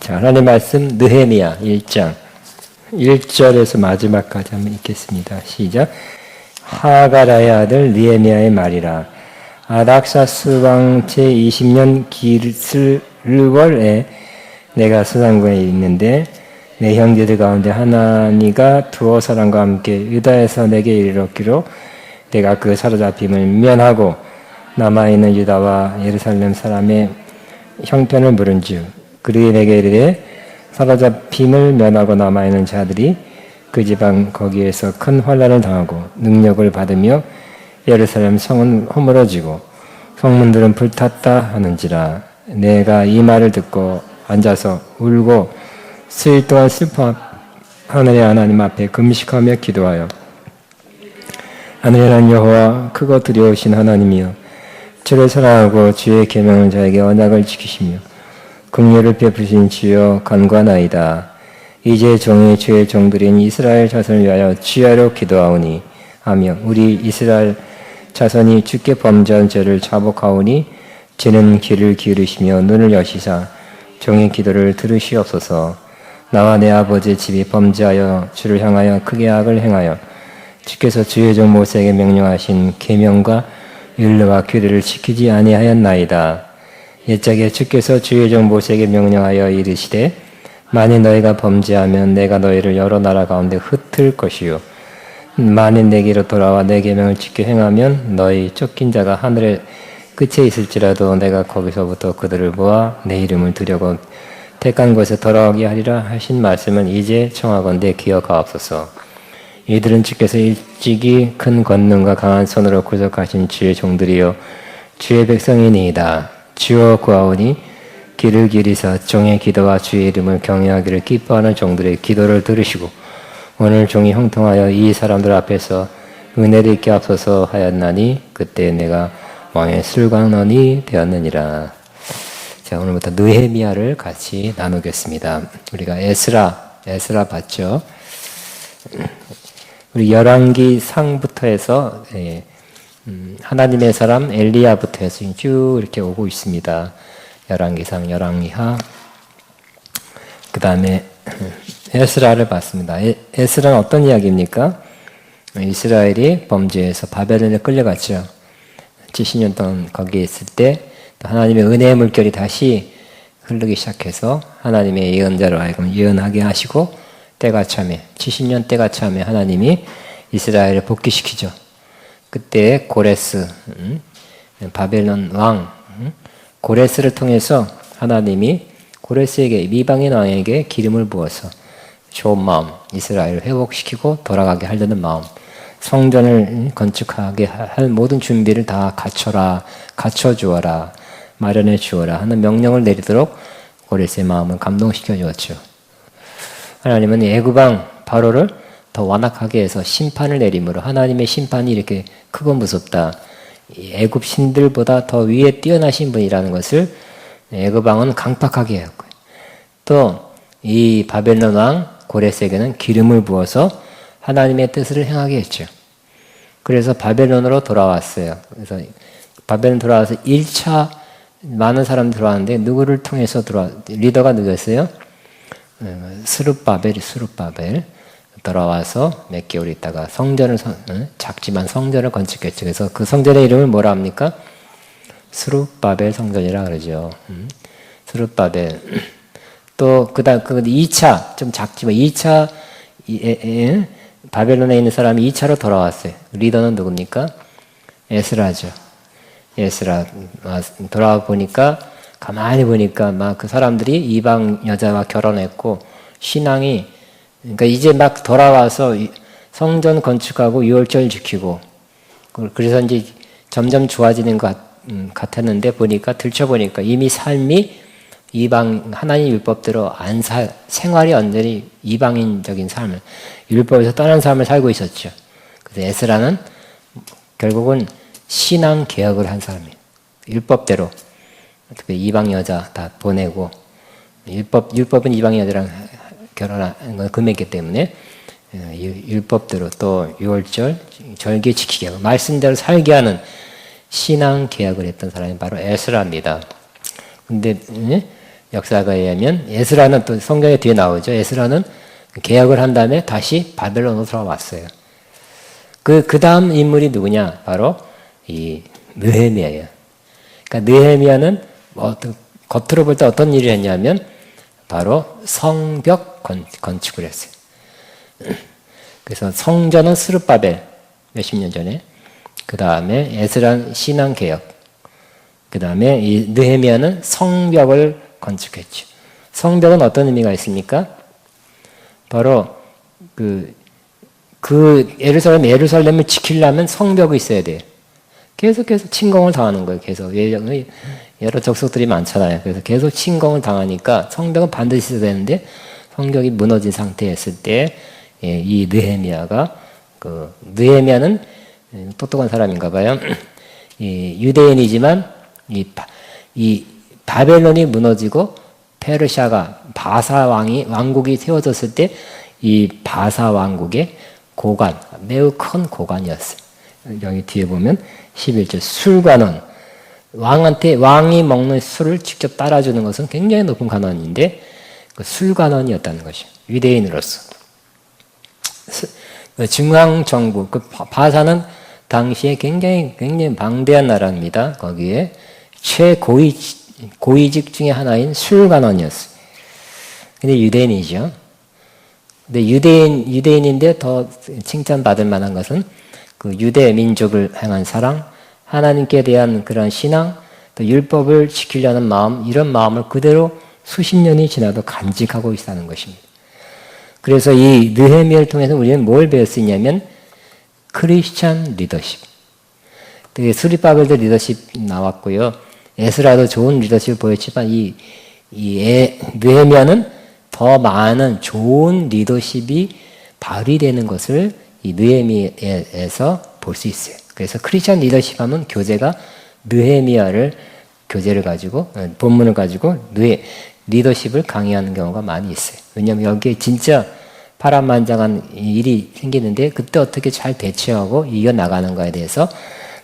자, 하나님 말씀 느헤미야 1장 1절에서 마지막까지 한번 읽겠습니다. 시작. 하가라의 아들 느헤미야의 말이라. 아닥사스 왕 제20년 기슬월에 내가 수상군에 있는데 내 형제들 가운데 하나니가 두어 사람과 함께 유다에서 내게 이르렀기로 내가 그 사로잡힘을 면하고 남아있는 유다와 예루살렘 사람의 형편을 물은즉 그들이 내게 이르되 사로잡힘을 면하고 남아있는 자들이 그 지방 거기에서 큰 환난을 당하고 능력을 받으며 예루살렘 성은 허물어지고 성문들은 불탔다 하는지라. 내가 이 말을 듣고 앉아서 울고 수일 동안 슬퍼 하늘의 하나님 앞에 금식하며 기도하여 하늘의 하나님 여호와 크고 두려우신 하나님이여 주를 사랑하고 주의 계명을 자에게 언약을 지키시며 긍휼을 베푸신 주여 간구하나이다. 이제 종이 주의 종들인 이스라엘 자손을 위하여 주야로 기도하오니 하며 우리 이스라엘 자손이 주께 범죄한 죄를 자복하오니 주는 귀를 기울이시며 눈을 여시사 종의 기도를 들으시옵소서. 나와 내 아버지의 집이 범죄하여 주를 향하여 크게 악을 행하여 주께서 주의 종 모세에게 명령하신 계명과 율례와 규례를 지키지 아니하였나이다. 옛적에 주께서 주의 종 모세에게 명령하여 이르시되 만일 너희가 범죄하면 내가 너희를 여러 나라 가운데 흩을 것이요 만일 내게로 돌아와 내 계명을 지켜 행하면 너희 쫓긴 자가 하늘의 끝에 있을지라도 내가 거기서부터 그들을 모아 내 이름을 두려고 택한 곳에 돌아오게 하리라 하신 말씀은 이제 청하건대 기억하옵소서. 이들은 주께서 일찍이 큰 권능과 강한 손으로 구속하신 주의 종들이요 주의 백성이니이다. 주여 구하오니 귀를 기울이사 종의 기도와 주의 이름을 경외하기를 기뻐하는 종들의 기도를 들으시고 오늘 종이 형통하여 이 사람들 앞에서 은혜를 있게 앞서서 하였나니 그때 내가 왕의 술광론이 되었느니라. 자, 오늘부터 느헤미야를 같이 나누겠습니다. 우리가 에스라 봤죠? 우리 열왕기 상부터 해서 하나님의 사람 엘리야부터 해서 쭉 이렇게 오고 있습니다. 열왕기상, 열왕기하. 그 다음에 에스라를 봤습니다. 에스라는 어떤 이야기입니까? 이스라엘이 범죄해서 바벨론에 끌려갔죠. 70년 동안 거기에 있을 때 하나님의 은혜의 물결이 다시 흐르기 시작해서 하나님의 예언자로 하여금 예언하게 하시고 때가 참에 70년 때가 참에 하나님이 이스라엘을 복귀시키죠. 그때 고레스 바벨론 왕 고레스를 통해서 하나님이 고레스에게 미방인 왕에게 기름을 부어서 좋은 마음 이스라엘을 회복시키고 돌아가게 하려는 마음 성전을 건축하게 할 모든 준비를 다 갖춰주어라 마련해 주어라 하는 명령을 내리도록 고레스의 마음을 감동시켜 주었죠. 하나님은 애굽왕 바로를 더 완악하게 해서 심판을 내림으로 하나님의 심판이 이렇게 크고 무섭다. 애굽 신들보다 더 위에 뛰어나신 분이라는 것을 애굽왕은 강팍하게 했고요. 또 이 바벨론 왕 고레스에게는 기름을 부어서 하나님의 뜻을 행하게 했죠. 그래서 바벨론으로 돌아왔어요. 그래서 바벨론 돌아와서 1차 많은 사람들이 들어왔는데 누구를 통해서 리더가 누구였어요? 스룹바벨 돌아와서 몇 개월 있다가 성전을 작지만 성전을 건축했죠. 그래서 그 성전의 이름을 뭐라 합니까? 스룹바벨 성전이라 그러죠. 스룹바벨. 또 그다음 그 2차 좀 작지만 2차 바벨론에 있는 사람이 2차로 돌아왔어요. 리더는 누굽니까? 에스라죠. 에스라 돌아와 보니까 가만히 보니까 막 그 사람들이 이방 여자와 결혼했고 신앙이 그러니까 이제 막 돌아와서 성전 건축하고 유월절 지키고 그래서 이제 점점 좋아지는 것 같았는데 보니까 들춰보니까 이미 삶이 이방 하나님 율법대로 생활이 완전히 이방인적인 삶을 율법에서 떠난 삶을 살고 있었죠. 그래서 에스라는 결국은 신앙 개혁을 한 사람이에요. 율법대로 어떻게 이방 여자 다 보내고 율법은 이방 여자랑 결혼한 건 금했기 때문에 율법대로 또 유월절 절기 지키게 하고 말씀대로 살게 하는 신앙 개혁을 했던 사람이 바로 에스라입니다. 근데 역사가에 의하면 에스라는 또 성경에 뒤에 나오죠. 에스라는 개혁을 한 다음에 다시 바벨론으로 돌아왔어요. 그 다음 인물이 누구냐? 바로 이 느헤미야예요. 그러니까 느헤미야는 겉으로 볼 때 어떤 일을 했냐면 바로 성벽 건축을 했어요. 그래서 성전은 스룹바벨 몇십 년 전에, 그 다음에 에스라 신앙개혁, 그 다음에 이 느헤미야는 성벽을 건축했죠. 성벽은 어떤 의미가 있습니까? 바로 예루살렘을 지키려면 성벽이 있어야 돼요. 계속해서 침공을 당하는 거예요. 계속 여러 족속들이 많잖아요. 그래서 계속 침공을 당하니까 성벽은 반드시 있어야 되는데 성벽이 무너진 상태였을 때 이 느헤미야가 느헤미야는 똑똑한 사람인가 봐요. 유대인이지만 이 바벨론이 무너지고 페르시아가 바사 왕국이 세워졌을 때 이 바사 왕국의 고관, 매우 큰 고관이었어요. 여기 뒤에 보면 11절 술관원, 왕이 먹는 술을 직접 따라주는 것은 굉장히 높은 관원인데 그 술관원이었다는 것이죠. 유대인으로서. 중앙정부, 바사는 당시에 굉장히 방대한 나라입니다. 거기에 고위직 중에 하나인 술관원이었어요. 근데 유대인이죠. 근데 유대인인데 더 칭찬받을 만한 것은 그 유대 민족을 향한 사랑, 하나님께 대한 그런 신앙, 또 율법을 지키려는 마음, 이런 마음을 그대로 수십 년이 지나도 간직하고 있다는 것입니다. 그래서 이 느헤미야를 통해서 우리는 뭘 배울 수 있냐면 크리스찬 리더십. 되게 스룹바벨도 리더십 나왔고요. 에스라도 좋은 리더십을 보였지만 이 느헤미야는 더 많은 좋은 리더십이 발휘되는 것을 이 느헤미야에서 볼 수 있어요. 그래서 크리스찬 리더십 하면 교재가 느헤미야를 교재를 가지고 본문을 가지고 리더십을 강의하는 경우가 많이 있어요. 왜냐하면 여기에 진짜 파란만장한 일이 생기는데 그때 어떻게 잘 대처하고 이겨나가는 것에 대해서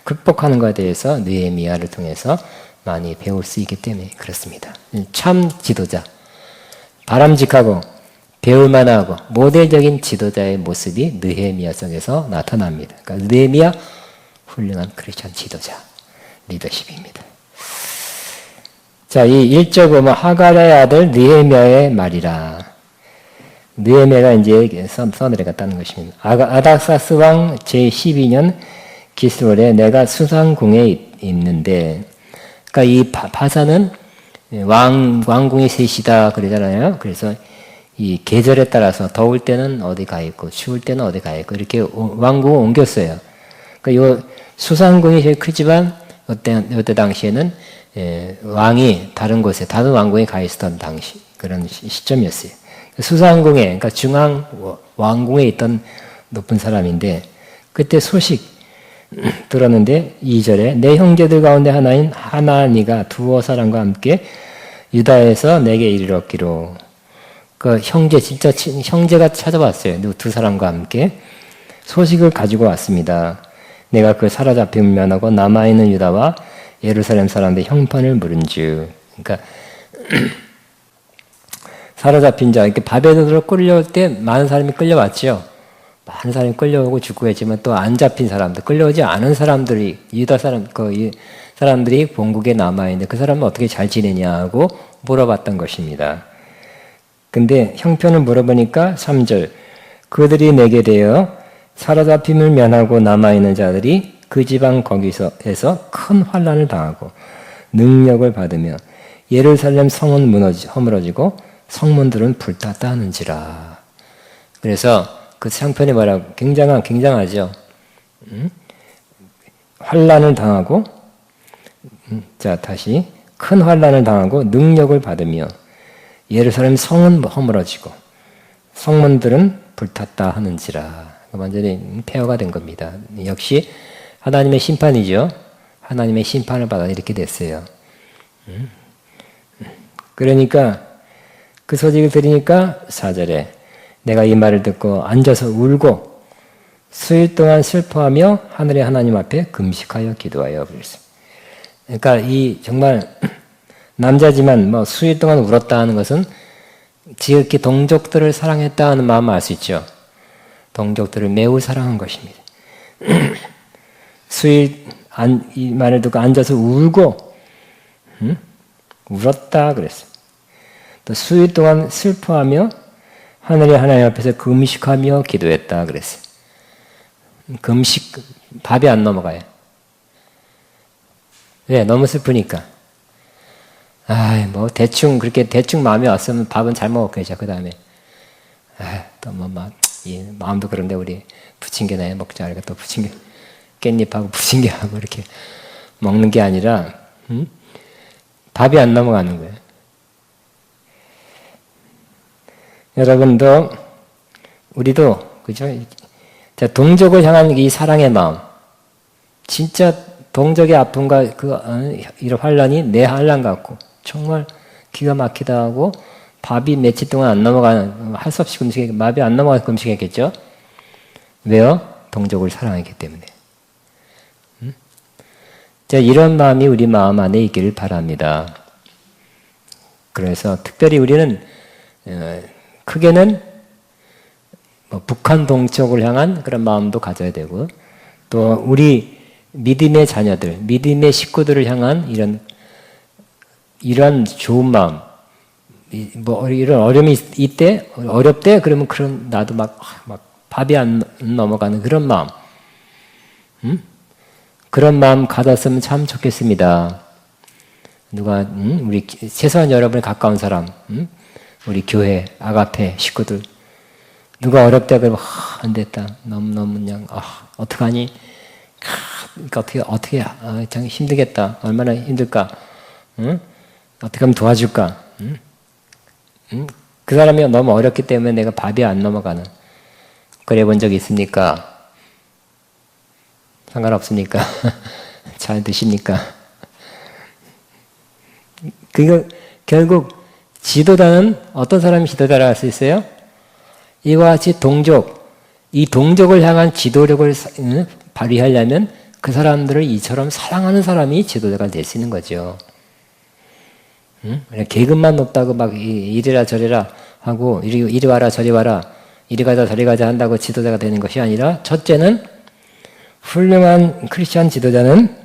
극복하는 것에 대해서 느헤미야를 통해서 많이 배울 수 있기 때문에 그렇습니다. 참 지도자, 바람직하고 배울만하고 모델적인 지도자의 모습이 느헤미야 속에서 나타납니다. 그러니까 느헤미야 훌륭한 크리스천 지도자, 리더십입니다. 자, 이 1절 보면 하갈의 아들 느헤미야의 말이라. 느헤미야가 이제 써내려갔다는 것입니다. 아닥사스 왕 제12년 기스월에 내가 수상궁에 있는데, 그러니까 이 바사는 왕궁이 셋이다 그러잖아요. 그래서 이 계절에 따라서 더울 때는 어디 가 있고 추울 때는 어디 가 있고 이렇게 왕궁을 옮겼어요. 그러니까 요 수상궁이 제일 크지만 이때 당시에는 왕이 다른 곳에 다른 왕궁에 가 있었던 당시 그런 시점이었어요. 수상궁에 그러니까 중앙 왕궁에 있던 높은 사람인데 그때 소식 들었는데 2절에 내 형제들 가운데 하나인 하나니가 두어 사람과 함께 유다에서 내게 이르렀기로. 그 진짜 형제가 찾아왔어요. 두 사람과 함께 소식을 가지고 왔습니다. 내가 그 사로잡힘을 면하고 남아있는 유다와 예루살렘 사람들의 형편을 물은즉. 그러니까 사로잡힌 자, 이렇게 바벨론으로 끌려올 때 많은 사람이 끌려왔죠. 많은 사람이 끌려오고 죽고 했지만 또 안 잡힌 사람들, 끌려오지 않은 사람들이, 유다 사람들이 본국에 남아있는데 그 사람은 어떻게 잘 지내냐고 물어봤던 것입니다. 근데 형편을 물어보니까 3절, 그들이 내게 대하여 사로잡힘을 면하고 남아있는 자들이 그 지방 거기서에서 큰 환난을 당하고 능력을 받으며 예루살렘 성은 허물어지고 성문들은 불탔다 하는지라. 그래서 그 상편이 뭐라고 굉장하죠. 환난을 당하고 자 다시 큰 환난을 당하고 능력을 받으며 예루살렘 성은 허물어지고 성문들은 불탔다 하는지라. 완전히 폐허가 된 겁니다. 역시 하나님의 심판이죠. 하나님의 심판을 받아 이렇게 됐어요. 그러니까 그 소식을 들으니까 4절에 내가 이 말을 듣고 앉아서 울고 수일 동안 슬퍼하며 하늘의 하나님 앞에 금식하여 기도하여 그랬어요. 그러니까 이 정말 남자지만 뭐 수일 동안 울었다 하는 것은 지극히 동족들을 사랑했다 하는 마음을 알 수 있죠. 동족들을 매우 사랑한 것입니다. 수일 이 말을 듣고 앉아서 울고 울었다 그랬어요. 또 수일 동안 슬퍼하며 하늘의 하나님 앞에서 금식하며 기도했다 그랬어요. 금식, 밥이 안 넘어가요. 왜? 너무 슬프니까. 뭐 대충 그렇게 대충 마음이 왔으면 밥은 잘 먹었겠죠. 그 다음에 또 뭐 막 마음도 그런데 우리 부침개나 먹자. 그러니까 또 부침개 깻잎하고 부침개하고 이렇게 먹는 게 아니라 밥이 안 넘어가는 거예요. 여러분도 우리도 그죠? 자, 동족을 향한 이 사랑의 마음, 진짜 동족의 아픔과 이런 환란이 내 환란 같고 정말 기가 막히다 하고 밥이 며칠 동안 안 넘어가는 할 수 없이 밥이 안 넘어가서 금식했겠죠? 왜요? 동족을 사랑했기 때문에. 자, 이런 마음이 우리 마음 안에 있기를 바랍니다. 그래서 특별히 우리는 크게는 북한 동쪽을 향한 그런 마음도 가져야 되고 또 우리 믿음의 자녀들, 믿음의 식구들을 향한 이런 좋은 마음, 뭐 이런 어려움이 있대, 어렵대, 그러면 그런 나도 막 밥이 안 넘어가는 그런 마음, 그런 마음 가졌으면 참 좋겠습니다. 누가 우리 최소한 여러분의 가까운 사람, 우리 교회 아가페 식구들 누가 어렵다 그러면 안 됐다, 너무 그냥 어떡하니? 어떻게 참 힘들겠다. 얼마나 힘들까? 어떻게 하면 도와줄까? 그 사람이 너무 어렵기 때문에 내가 밥이 안 넘어가는. 그래 본 적 있습니까? 상관없습니까? 잘 드십니까? 결국 지도자는 어떤 사람이 지도자라 할 수 있어요? 이와 같이 이 동족을 향한 지도력을 발휘하려면 그 사람들을 이처럼 사랑하는 사람이 지도자가 될 수 있는 거죠. 계급만 높다고 막 이리라 저리라 하고 이리 와라 저리 와라 이리 가자 저리 가자 한다고 지도자가 되는 것이 아니라 첫째는 훌륭한 크리스천 지도자는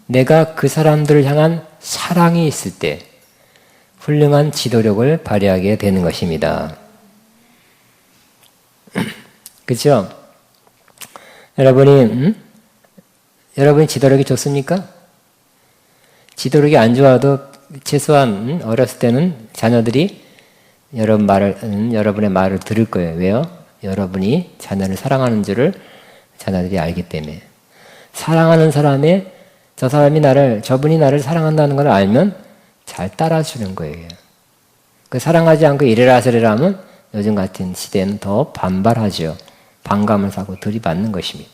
내가 그 사람들을 향한 사랑이 있을 때 훌륭한 지도력을 발휘하게 되는 것입니다. 그렇죠? 여러분이 지도력이 좋습니까? 지도력이 안 좋아도 최소한 어렸을 때는 자녀들이 여러분의 말을 들을 거예요. 왜요? 여러분이 자녀를 사랑하는 줄을 자녀들이 알기 때문에. 사랑하는 저분이 나를 사랑한다는 걸 알면 잘 따라주는 거예요. 사랑하지 않고 이래라 저래라 하면 요즘 같은 시대는 더 반발하죠. 반감을 사고 들이받는 것입니다.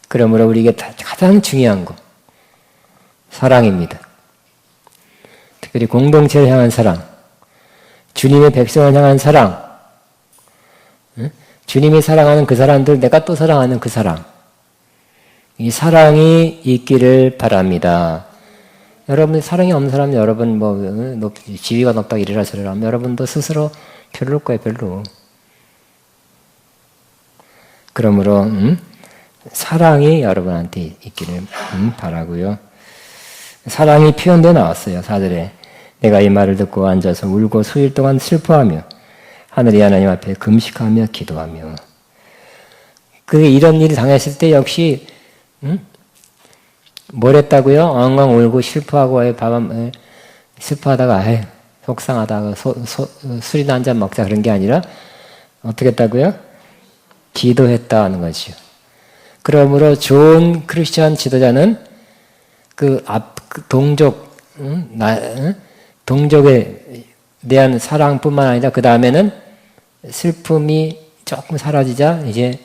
그러므로 우리에게 가장 중요한 거 사랑입니다. 특별히 공동체를 향한 사랑, 주님의 백성을 향한 사랑, 주님이 사랑하는 그 사람들, 내가 또 사랑하는 그 사랑, 이 사랑이 있기를 바랍니다. 여러분 사랑이 없는 사람, 여러분 지위가 높다 이래라 저래라 하면 여러분도 스스로 별로일 거예요, 별로. 그러므로 사랑이 여러분한테 있기를 바라고요. 사랑이 표현되어 나왔어요. 4절에 내가 이 말을 듣고 앉아서 울고 수일 동안 슬퍼하며 하늘의 하나님 앞에 금식하며 기도하며. 그게 이런 일이 당했을 때 역시 뭘 했다고요? 엉엉 울고 슬퍼하고 슬퍼하다가 속상하다가 술이나 한잔 먹자 그런 게 아니라 어떻게 했다고요? 기도했다 하는 거죠. 그러므로 좋은 크리스천 지도자는 동족에 대한 사랑뿐만 아니라 그 다음에는 슬픔이 조금 사라지자 이제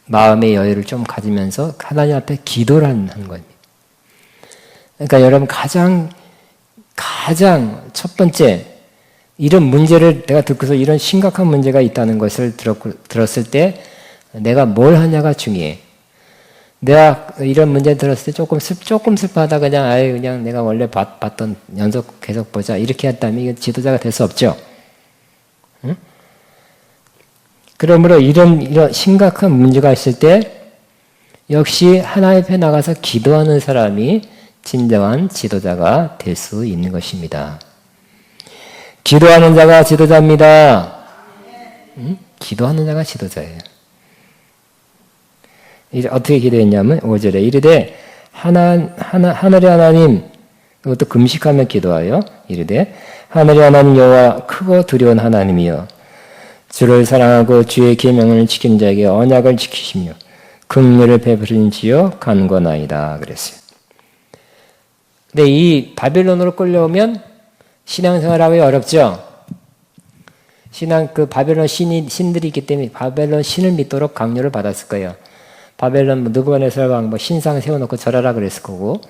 마음의 여유를 좀 가지면서 하나님 앞에 기도를 하는 겁니다. 그러니까 여러분 가장 첫 번째 이런 문제를 내가 듣고서 이런 심각한 문제가 있다는 것을 들었을 때 내가 뭘 하냐가 중요해. 내가 이런 문제 들었을 때 조금 슬퍼하다 그냥 그냥 내가 원래 봤던 연속 계속 보자 이렇게 했다면 이게 지도자가 될 수 없죠. 응? 그러므로 이런 심각한 문제가 있을 때 역시 하나님 앞에 나가서 기도하는 사람이 진정한 지도자가 될 수 있는 것입니다. 기도하는 자가 지도자입니다. 응? 기도하는 자가 지도자예요. 어떻게 기도했냐면 5절에 이르되 하늘의 하나님, 이것도 금식하며 기도하여 이르되 하늘의 하나님 여호와 크고 두려운 하나님이여 주를 사랑하고 주의 계명을 지키는 자에게 언약을 지키시며 긍휼을 베푸신 지여 간구하나이다 그랬어요. 근데 이 바벨론으로 끌려오면 신앙생활하기 어렵죠. 바벨론 신들이 있기 때문에 바벨론 신을 믿도록 강요를 받았을 거예요. 바벨론 느부갓네살 왕 신상 세워놓고 절하라 그랬을 거고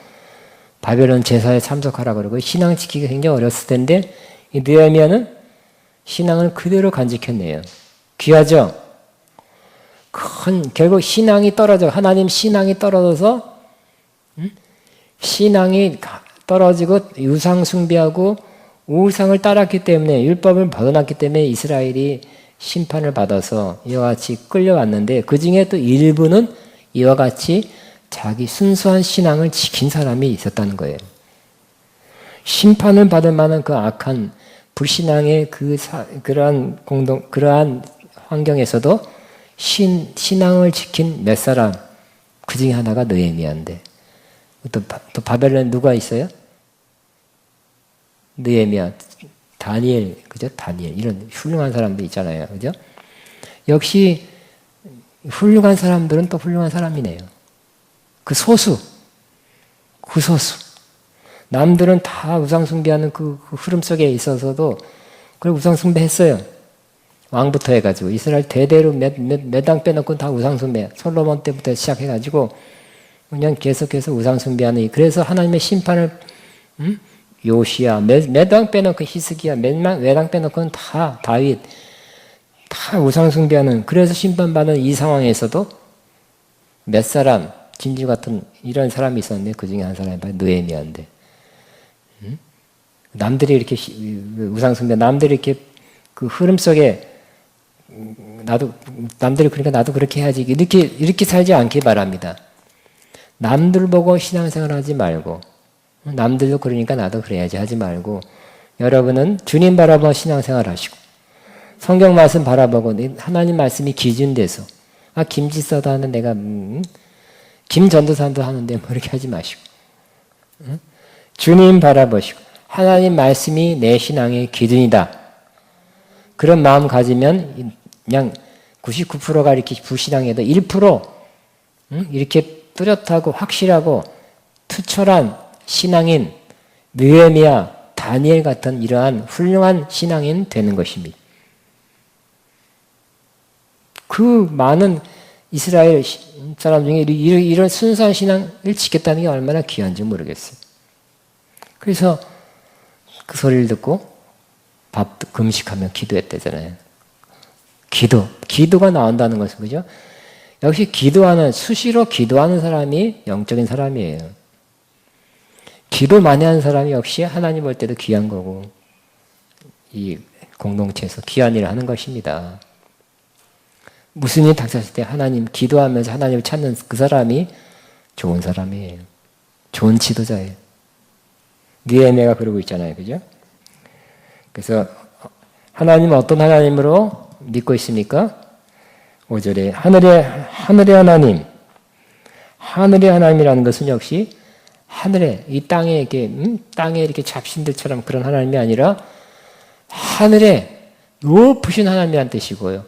바벨론 제사에 참석하라 그러고 신앙 지키기가 굉장히 어렸을 텐데 이 느헤미야는 신앙을 그대로 간직했네요. 귀하죠? 결국 신앙이 떨어져 하나님 신앙이 떨어져서 신앙이 떨어지고 우상 숭배하고 우상을 따랐기 때문에 율법을 벗어났기 때문에 이스라엘이 심판을 받아서 이와 같이 끌려왔는데 그 중에 또 일부는 이와 같이 자기 순수한 신앙을 지킨 사람이 있었다는 거예요. 심판을 받을 만한 그 악한 불신앙의 그러한 환경에서도 신앙을 지킨 몇 사람 그 중에 하나가 느헤미야인데 또 바벨론에 누가 있어요? 느헤미야, 다니엘, 그죠? 다니엘 이런 훌륭한 사람들 있잖아요, 그죠? 역시 훌륭한 사람들은 또 훌륭한 사람이네요. 그 소수. 남들은 다 우상숭배하는 그 흐름 속에 있어서도 그걸 우상숭배했어요. 왕부터 해가지고 이스라엘 대대로 몇 당 빼놓고 다 우상숭배. 솔로몬 때부터 시작해가지고 그냥 계속해서 우상숭배하는. 그래서 하나님의 심판을 요시야 몇 당 빼놓고 히스기야 몇 당 빼놓고는 다 다윗 다 우상숭배하는. 그래서 심판받는 이 상황에서도 몇 사람 진주 같은 이런 사람이 있었는데 그 중에 한 사람이 바로 느헤미야인데 남들이 이렇게 우상숭배 남들이 이렇게 그 흐름 속에 남들이 그러니까 나도 그렇게 해야지 이렇게 살지 않기 바랍니다. 남들 보고 신앙생활하지 말고 남들도 그러니까 나도 그래야지 하지 말고 여러분은 주님 바라보고 신앙생활하시고 성경 말씀 바라보고 하나님 말씀이 기준돼서 김지서도 하는 내가 김전도사도 하는데 뭐 이렇게 하지 마시고 주님 바라보시고 하나님 말씀이 내 신앙의 기준이다. 그런 마음 가지면 그냥 99%가 이렇게 불신앙해도 1% 이렇게 뚜렷하고 확실하고 투철한 신앙인 느헤미야, 다니엘 같은 이러한 훌륭한 신앙인 되는 것입니다. 그 많은 이스라엘 사람 중에 이런 순수한 신앙을 지켰다는 게 얼마나 귀한지 모르겠어요. 그래서 그 소리를 듣고 금식하며 기도했대잖아요. 기도가 나온다는 것은 그죠? 역시 수시로 기도하는 사람이 영적인 사람이에요. 기도 많이 하는 사람이 역시 하나님 볼 때도 귀한 거고 이 공동체에서 귀한 일을 하는 것입니다. 무슨 일이 닥쳤을 때 하나님 기도하면서 하나님을 찾는 그 사람이 좋은 사람이에요. 좋은 지도자예요. 느헤미야가 그러고 있잖아요. 그죠? 그래서 하나님은 어떤 하나님으로 믿고 있습니까? 5절에 하늘의 하나님. 하늘의 하나님이라는 것은 역시 하늘에 이 땅에 이렇게 잡신들처럼 그런 하나님이 아니라 하늘에 높으신 하나님이라는 뜻이고요.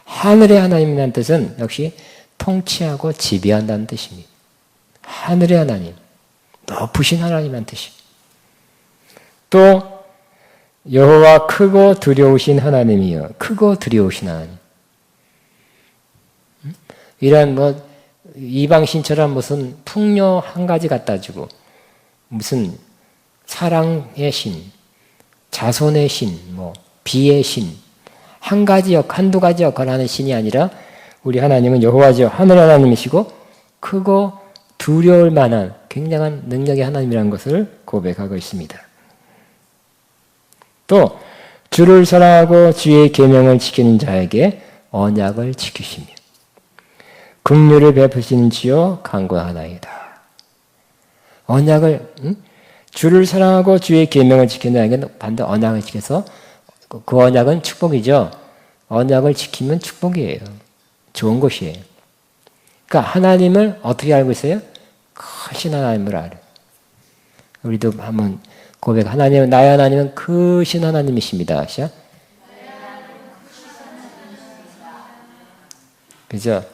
하늘의 하나님이라는 뜻은 역시 통치하고 지배한다는 뜻입니다. 하늘의 하나님, 높으신 하나님이라는 뜻입니다. 또 여호와 크고 두려우신 하나님이여. 크고 두려우신 하나님. 이런 이방신처럼 무슨 풍요 한 가지 갖다 주고 무슨 사랑의 신, 자손의 신, 비의 신 한두 가지 역할을 하는 신이 아니라 우리 하나님은 여호와죠. 하늘 하나님이시고 크고 두려울 만한 굉장한 능력의 하나님이라는 것을 고백하고 있습니다. 또 주를 사랑하고 주의 계명을 지키는 자에게 언약을 지키시며 긍휼을 베푸시는 주여 강구하나이다. 언약을 주를 사랑하고 주의 계명을 지키는 자에게는 반드시 언약을 지켜서 그 언약은 축복이죠. 언약을 지키면 축복이에요. 좋은 것이에요. 그러니까 하나님을 어떻게 알고 있어요? 크신 하나님을 알아요. 우리도 한번 고백. 하나님, 나의 하나님은 크신 하나님이십니다. 시작. 그죠?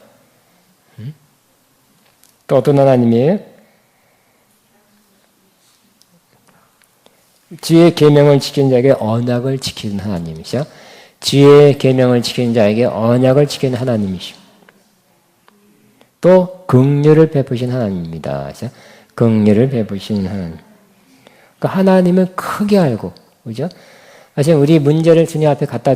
또 어떤 하나님이에요? 주의 계명을 지키는 자에게 언약을 지키는 하나님이시죠. 주의 계명을 지키는 자에게 언약을 지키는 하나님이시죠. 또 긍휼을 베푸신 하나님입니다. 그죠? 긍휼을 베푸신 하나님. 그러니까 하나님을 크게 알고, 그죠? 사실 우리 문제를 주님 앞에 갖다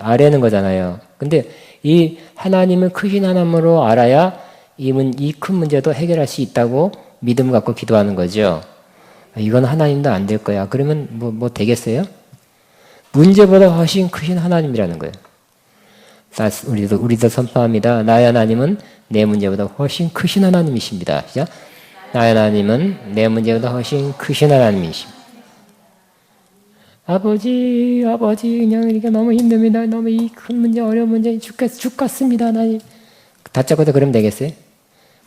아뢰는 거잖아요. 근데 이 하나님을 크신 하나님으로 알아야 이 큰 문제도 해결할 수 있다고 믿음 갖고 기도하는 거죠. 이건 하나님도 안 될 거야. 그러면 뭐 되겠어요? 문제보다 훨씬 크신 하나님이라는 거예요. 우리도 선포합니다. 나의 하나님은 내 문제보다 훨씬 크신 하나님이십니다. 시작. 나의 하나님은 내 문제보다 훨씬 크신 하나님이십니다. 아버지, 그냥 이게 너무 힘듭니다. 너무 이 큰 문제, 어려운 문제 죽겠습니다, 하나님. 다짜고도 그러면 되겠어요?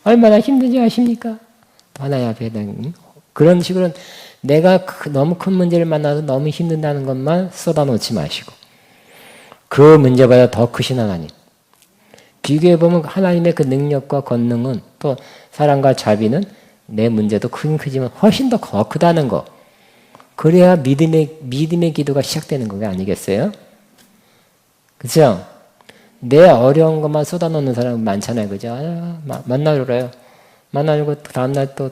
얼마나 힘든지 아십니까? 하나님 앞에 그런 식으로 내가 너무 큰 문제를 만나서 너무 힘든다는 것만 쏟아놓지 마시고 그 문제보다 더 크신 하나님. 비교해보면 하나님의 그 능력과 권능은 또 사랑과 자비는 내 문제도 크긴 크지만 훨씬 더 크다는 거. 그래야 믿음의 기도가 시작되는 거 아니겠어요? 그죠? 내 어려운 것만 쏟아놓는 사람 많잖아요. 그죠? 만나줘요. 만나주고 다음날 또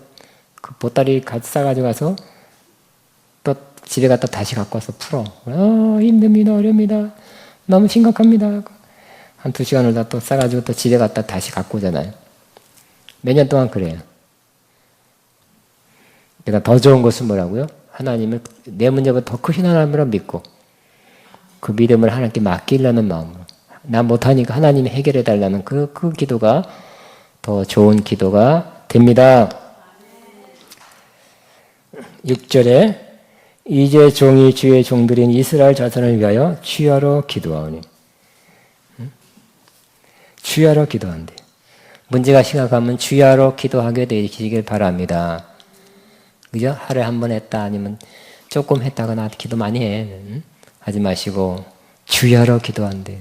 그 보따리 같이 싸가지고 가서 또 집에 갔다 다시 갖고 와서 풀어. 힘듭니다. 어렵니다. 너무 심각합니다. 한 2시간을 다 또 싸가지고 또 집에 갔다 다시 갖고 오잖아요. 몇 년 동안 그래요. 그러니까 더 좋은 것은 뭐라고요? 하나님을 내 문제보다 더 크신 하나님으로 믿고 그 믿음을 하나님께 맡기려는 마음으로 나 못하니까 하나님이 해결해 달라는 그 기도가 더 좋은 기도가 됩니다. 6절에 이제 종이 주의 종들인 이스라엘 자손을 위하여 주야로 기도하오니 주야로 기도한대. 문제가 심각하면 주야로 기도하게 되시길 바랍니다. 그죠? 하루에 한 번 했다 아니면 조금 했다가 나 기도 많이 해. 하지 마시고 주야로 기도한대.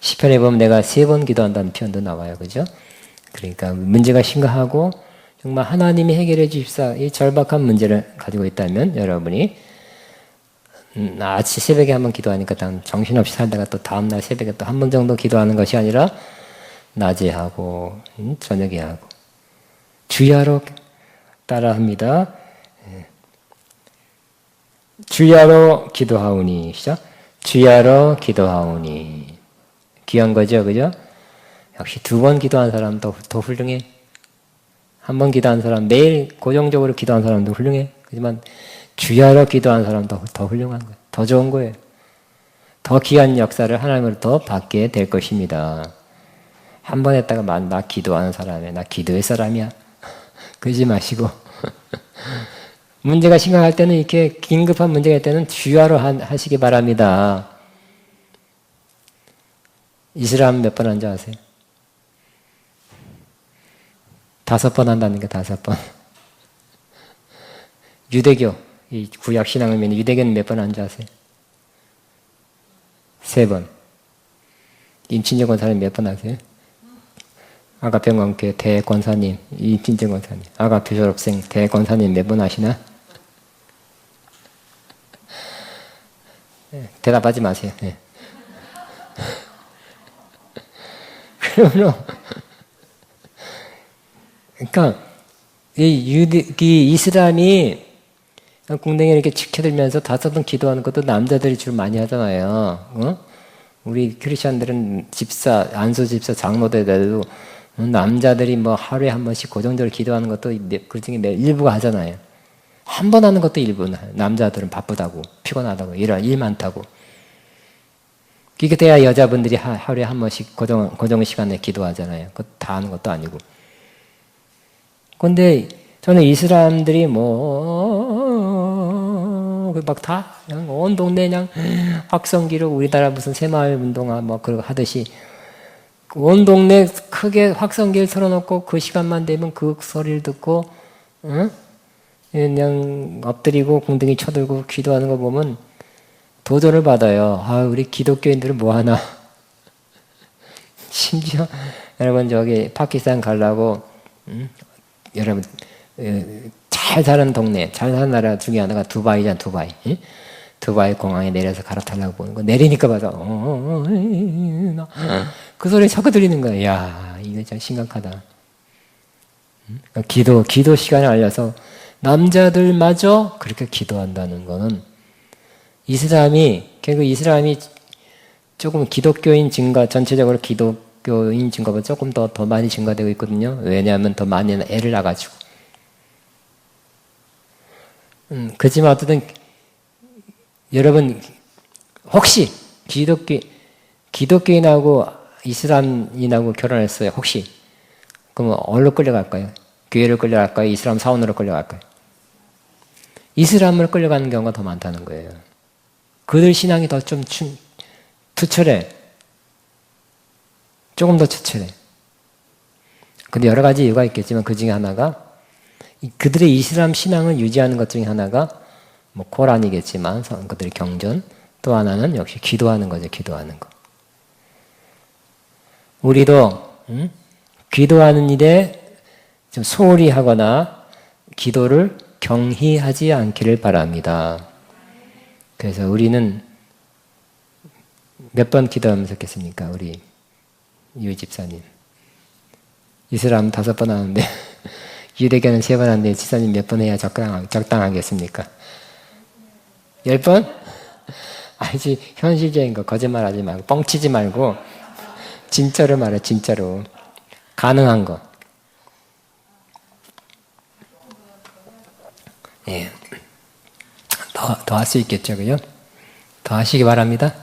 시편에 보면 내가 3번 기도한다는 표현도 나와요. 그죠? 그러니까 문제가 심각하고 정말 하나님이 해결해 주십사 이 절박한 문제를 가지고 있다면 여러분이 아침 새벽에 한 번 기도하니까 정신없이 살다가 또 다음날 새벽에 또 한 번 정도 기도하는 것이 아니라 낮에 하고 저녁에 하고 주야로 따라합니다. 주야로 기도하오니 시작. 주야로 기도하오니 귀한 거죠, 그죠? 역시 2번 기도한 사람도 더 훌륭해. 한 번 기도한 사람, 매일 고정적으로 기도한 사람도 훌륭해. 하지만 주야로 기도한 사람도 더 훌륭한 거예요. 더 좋은 거예요. 더 귀한 역사를 하나님으로부터 받게 될 것입니다. 한 번 했다가 나 기도하는 사람이야. 나 기도의 사람이야. 그러지 마시고 문제가 심각할 때는 이렇게 긴급한 문제가 있을 때는 주야로 하시기 바랍니다. 이슬람 몇 번 한 줄 아세요? 5번 한다는 게 5번. 유대교, 이 구약 신앙을 믿는 유대교는 몇 번 한 줄 아세요? 3번. 임친정 권사님 몇 번 하세요? 아가평강교회 대권사님, 임친정 권사님, 아가표 졸업생 대권사님 몇 번 하시나? 네, 대답하지 마세요. 네. 그러면 그러니까 이 이슬람이 궁뎅이 이렇게 지켜들면서 5번 기도하는 것도 남자들이 주로 많이 하잖아요. 우리 크리스천들은 집사, 안수 집사, 장로들도 남자들이 뭐 하루에 한 번씩 고정적으로 기도하는 것도 그 중에 일부가 하잖아요. 한 번 하는 것도 일부는. 남자들은 바쁘다고, 피곤하다고, 일 많다고. 그게 돼야 여자분들이 하루에 한 번씩 고정 시간에 기도하잖아요. 그거 다 하는 것도 아니고. 근데 저는 이 사람들이 막 다, 그냥 온 동네 그냥 확성기로 우리나라 무슨 새마을 운동화 뭐 그런 거 하듯이 온 동네 크게 확성기를 틀어놓고 그 시간만 되면 그 소리를 듣고, 응? 그냥 엎드리고 궁둥이 쳐들고 기도하는 거 보면 도전을 받아요. 아, 우리 기독교인들은 뭐 하나. 심지어 여러분 저기 파키스탄 가려고, 여러분 잘 사는 동네, 잘 사는 나라 중에 하나가 두바이잖아, 두바이. 두바이 공항에 내려서 갈아타려고 보는 거. 내리니까 봐서 그 소리 자꾸 들리는 거야. 야, 이거 진짜 심각하다. 기도 시간을 알려서 남자들마저 그렇게 기도한다는 거는 결국 이슬람이 조금 기독교인 증가, 전체적으로 기독교인 증가보다 조금 더 많이 증가되고 있거든요. 왜냐하면 더 많이 애를 낳아가지고. 그렇지만 어쨌든 여러분 혹시 기독교인하고 이슬람인하고 결혼했어요. 혹시 그러면 어디로 끌려갈까요? 교회를 끌려갈까요? 이슬람 사원으로 끌려갈까요? 이슬람을 끌려가는 경우가 더 많다는 거예요. 그들 신앙이 더 좀 투철해. 조금 더 투철해. 근데 여러 가지 이유가 있겠지만 그 중에 하나가 그들의 이슬람 신앙을 유지하는 것 중에 하나가 뭐 코란이겠지만 그들의 경전, 또 하나는 역시 기도하는 거죠. 기도하는 거. 우리도 기도하는 일에 좀 소홀히 하거나 기도를 경희하지 않기를 바랍니다. 그래서 우리는 몇 번 기도하면서 했겠습니까? 우리 유 집사님. 이슬람 5번 하는데 유대교는 3번 하는데 집사님 몇 번 해야 적당하겠습니까? 10번? 아니지, 현실적인 거 거짓말하지 말고 뻥치지 말고 진짜로 말해. 진짜로 가능한 거. 예, 더 할 수 있겠죠, 그죠? 더 하시기 바랍니다.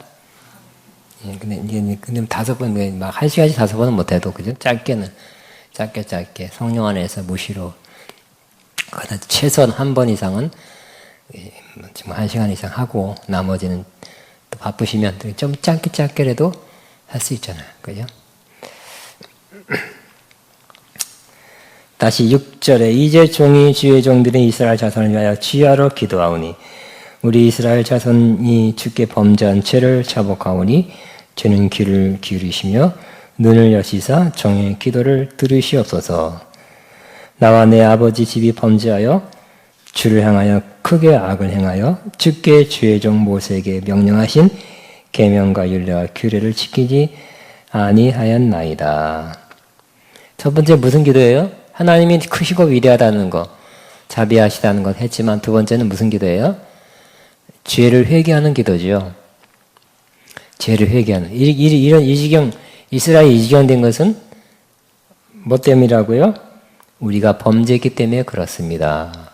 예, 근데 5번, 막 1시간씩 5번은 못해도, 그죠? 짧게 성령 안에서 무시로 최소한 1번 이상은 지금 1시간 이상 하고 나머지는 또 바쁘시면 좀 짧게라도 할 수 있잖아요. 그죠? 다시 6절에 이제 종이 주의 종들이 이스라엘 자손을 위하여 주야로 기도하오니 우리 이스라엘 자손이 주께 범죄한 죄를 자복하오니 죄는 귀를 기울이시며 눈을 여시사 종의 기도를 들으시옵소서. 나와 내 아버지 집이 범죄하여 주를 향하여 크게 악을 행하여 주께 주의 종 모세에게 명령하신 계명과 율례와 규례를 지키지 아니하였나이다. 첫 번째 무슨 기도예요? 하나님이 크시고 위대하다는 거, 자비하시다는 것 했지만 두 번째는 무슨 기도예요? 죄를 회개하는 기도죠. 죄를 회개하는. 이 지경, 이스라엘이 이 지경 된 것은 뭐 때문이라고요? 우리가 범죄했기 때문에 그렇습니다.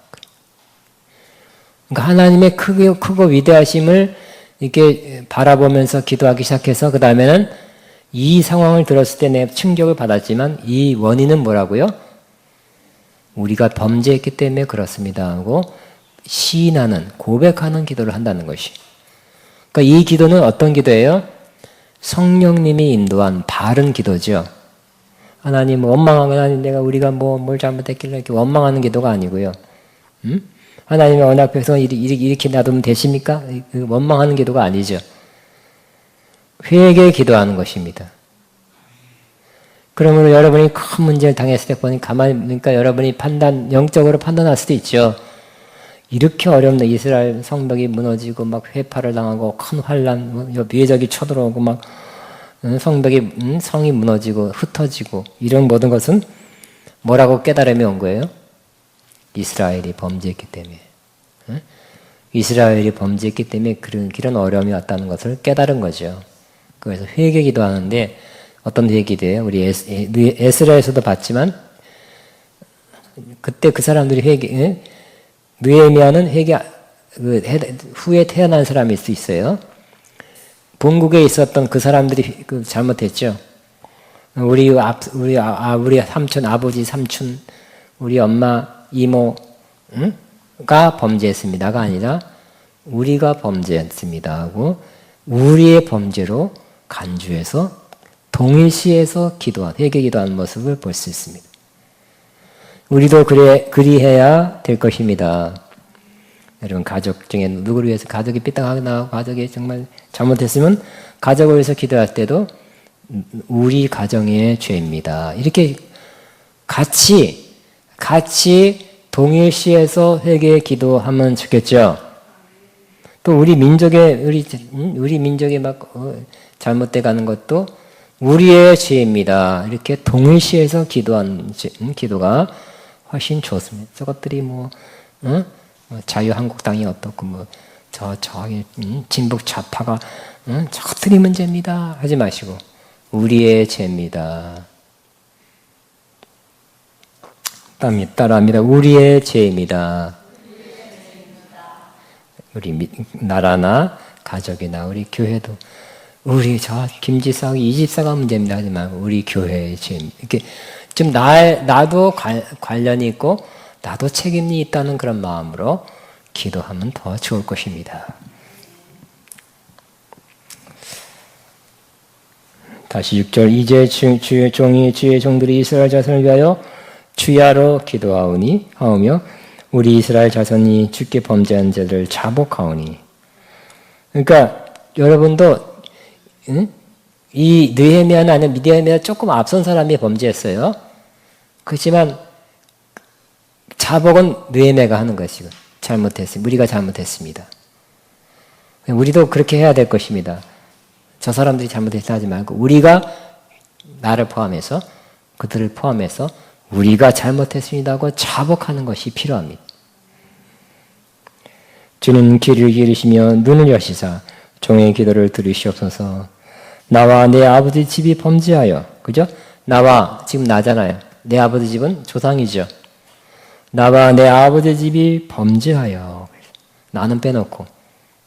그러니까 하나님의 크고 위대하심을 이렇게 바라보면서 기도하기 시작해서 그 다음에는 이 상황을 들었을 때 내 충격을 받았지만 이 원인은 뭐라고요? 우리가 범죄했기 때문에 그렇습니다 하고 시인하는, 고백하는 기도를 한다는 것이. 그러니까 이 기도는 어떤 기도예요? 성령님이 인도한 바른 기도죠. 하나님 원망하면 우리가 뭘 잘못했길래 이렇게 원망하는 기도가 아니고요. 하나님의 언약 백성을 이렇게 놔두면 되십니까? 원망하는 기도가 아니죠. 회개 기도하는 것입니다. 그러므로 여러분이 큰 문제를 당했을 때 그러니까 여러분이 영적으로 판단할 수도 있죠. 이렇게 어렵네. 이스라엘 성벽이 무너지고 막 회파를 당하고 큰 환란, 외적이 쳐들어오고 막 성이 무너지고 흩어지고 이런 모든 것은 뭐라고 깨달음이 온 거예요? 이스라엘이 범죄했기 때문에. 이스라엘이 범죄했기 때문에 그런 어려움이 왔다는 것을 깨달은 거죠. 그래서 회개 기도하는데 어떤 회기도예요? 우리 에스라에서도 봤지만 그때 그 사람들이 느헤미야는 후에 태어난 사람일 수 있어요. 본국에 있었던 그 사람들이 잘못했죠. 우리 삼촌, 아버지, 삼촌, 우리 엄마, 이모가 범죄했습니다가 아니라 우리가 범죄했습니다 하고 우리의 범죄로 간주해서 동일시해서 회개 기도하는 모습을 볼 수 있습니다. 우리도 그리해야 될 것입니다. 여러분 가족 중에 누구를 위해서 가족이 삐딱하게 나가고 가족이 정말 잘못했으면 가족을 위해서 기도할 때도 우리 가정의 죄입니다. 이렇게 같이 동일시해서 회개 기도하면 좋겠죠. 또 우리 민족의 막 잘못돼 가는 것도 우리의 죄입니다. 이렇게 동일시해서 기도하는 기도가 훨씬 좋습니다. 저것들이 자유한국당이 어떻고 저기 진북 좌파가 저것들이 문제입니다 하지 마시고 우리의 죄입니다. 따라합니다. 우리의 죄입니다. 우리 나라나 가족이나 우리 교회도 우리 저 김지사하고 이집사가 문제입니다 하지 말고 우리 교회의 죄입니다. 이렇게 좀 나도 관련이 있고 나도 책임이 있다는 그런 마음으로 기도하면 더 좋을 것입니다. 다시 6절 이제 주의 종들이 이스라엘 자손을 위하여 주야로 기도하오며 우리 이스라엘 자손이 주께 범죄한 죄를 자복하오니. 그러니까 여러분도 이 느헤미야는 아니라 느헤미야 조금 앞선 사람이 범죄했어요. 그렇지만 자복은 느헤미야가 하는 것이고 잘못했습니다. 우리가 잘못했습니다. 우리도 그렇게 해야 될 것입니다. 저 사람들이 잘못했다 하지 말고 우리가 나를 포함해서 그들을 포함해서 우리가 잘못했습니다 하고 자복하는 것이 필요합니다. 주는 귀를 기르시며 눈을 여시사 종의 기도를 들으시옵소서. 나와 내 아버지 집이 범죄하여, 그죠? 나와, 지금 나잖아요. 내 아버지 집은 조상이죠. 나와 내 아버지 집이 범죄하여. 나는 빼놓고.